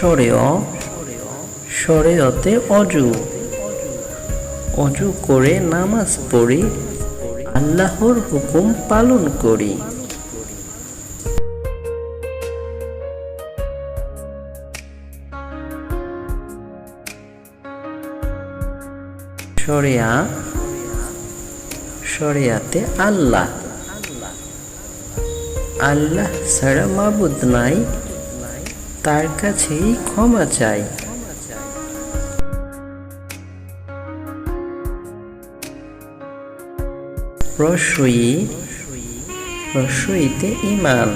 সরেয় সরেয়তে অজু অজু করে নামাজ পড়ি আল্লাহর হুকুম পালন করি। শরিয়া শরিয়াতে আল্লাহ আল্লাহ ছাড়া মাবুদ নাই, তার কাছেই ক্ষমা চাই। রসই রসইতে ঈমান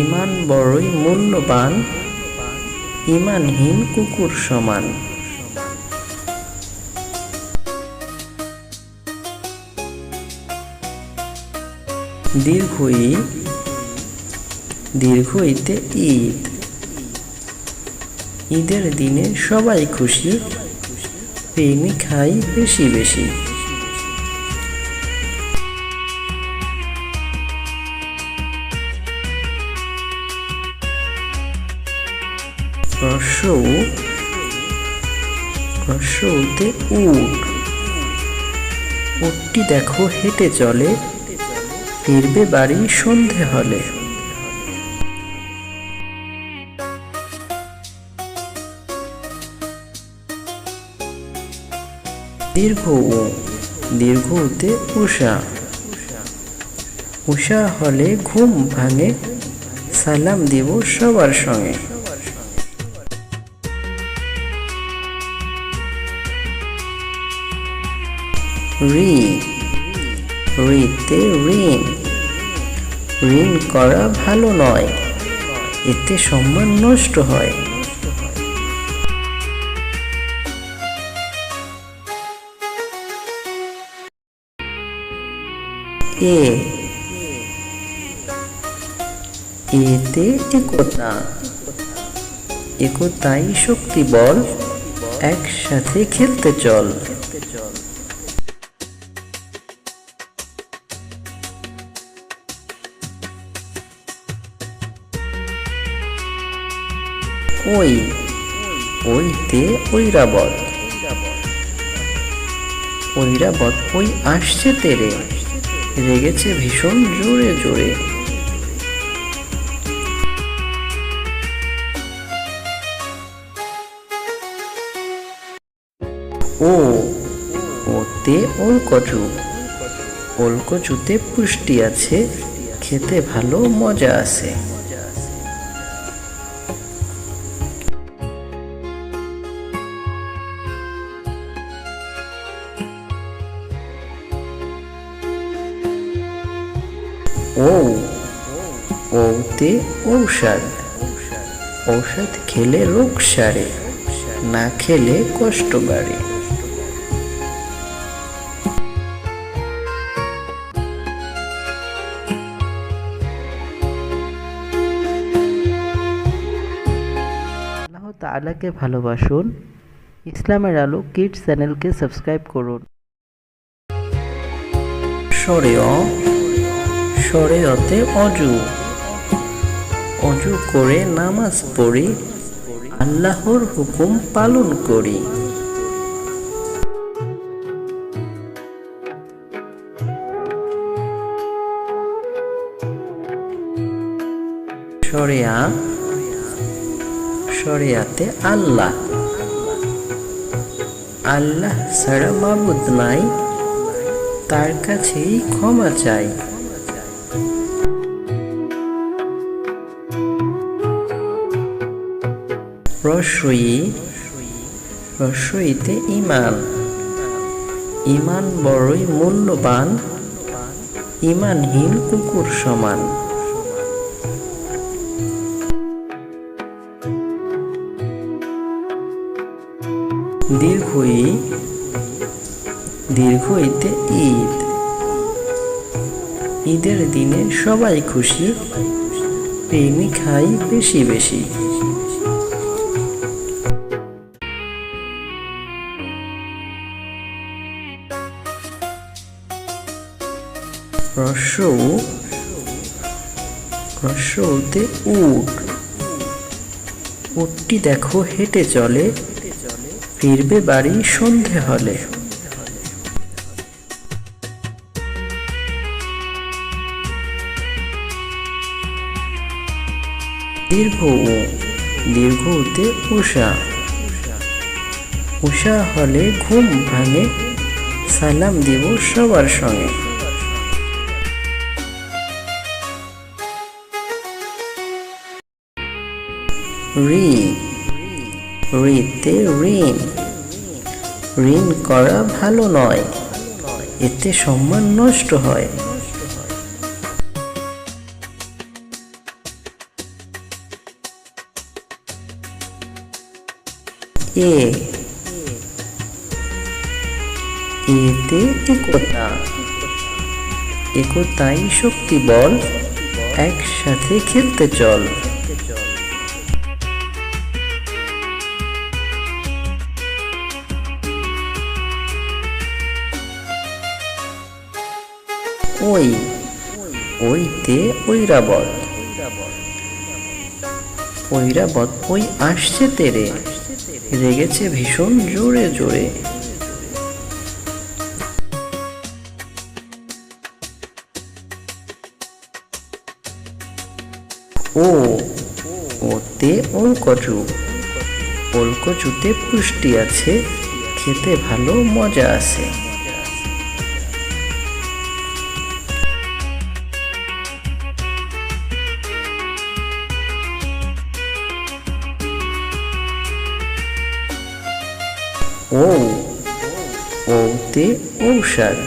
ঈমান বড়ই মূল্যবান, ঈমানহীন কুকুর সমান। দীর্ঘই দীর্ঘইতে ঈদ ঈদের দিনে সবাই খুশি, প্রেমী খাই বেশি বেশি। রসৌ রসৌতে উট উটটি দেখো হেঁটে চলে, ফিরবে বাড়ি সন্ধে হলে। দীর্ঘ উ দীর্ঘতে উষা উষা হলে ঘুম ভাঙে, সালাম দিব সবার সঙ্গে। ঋ ঋতে ঋণ ঋণ করা ভালো নয়, এতে সম্মান নষ্ট হয়। এতে একতা একতাই শক্তি বল, একসাথে খেলতে চল। ওইতে ঐরাবত ঐরাবত ওই আসছে তেরে, রেগেছে ভীষণ জোরে জোরে। ওতে ওলকচু ওলকচুতে পুষ্টি আছে, খেতে ভালো মজা আছে। ওতে ঔষধ ঔষধ খেলে রোগ সারে, না খেলে কষ্ট বাড়ে। আল্লাহ তাআলাকে ভালোবাসুন, ইসলামের আলো কিডস চ্যানেলকে সাবস্ক্রাইব করুন। সরেয় সরেয়তে অজু অজু করে নামাজ পড়ি আল্লাহর হুকুম পালন করি। শরিয়া শরিয়াতে আল্লাহ আল্লাহ ছাড়া মাবুদ নাই, তার কাছেই ক্ষমা চাই। রসই রসইতে ঈমান ঈমান বড়ই মূল্যবান, ঈমানহীন কুকুর সমান। দীর্ঘই দীর্ঘইতে ঈদ ঈদের দিনে সবাই খুশি, প্রেমী খাই বেশি বেশি। রসৌ রসৌতে উট উটটি দেখো হেঁটে চলে, ফিরবে বাড়ি সন্ধে হলে। দীর্ঘ উ, দীর্ঘ উতে উষা, উষা হলে ঘুম ভাঙে, সালাম দিব সবার সঙ্গে। ঋ, ঋতে ঋণ, ঋণ করা ভালো নয়, এতে সম্মান নষ্ট হয়। এ, এতে একতা, একতাই শক্তি বল, একসাথে খেলতে চল। ওই, ওইতে ঐরাবত, ঐরাবত ওই আসছে তেরে, রেগেছে ভীষণ জোরে জোরে। ও, ওতে ওলকচু, ওলকচুতে পুষ্টি আছে, খেতে ভালো মজা আছে। ও, ওতে ঔষধ,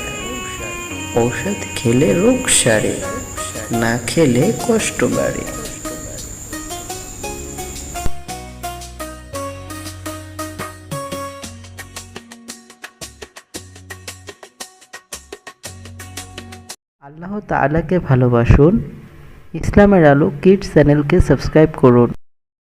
ঔষধ খেলে রোগ সারে, না খেলে কষ্ট বাড়ে। আল্লাহ তাআলাকে ভালোবাসুন, ইসলামের আলো কিডস চ্যানেলকে সাবস্ক্রাইব করুন।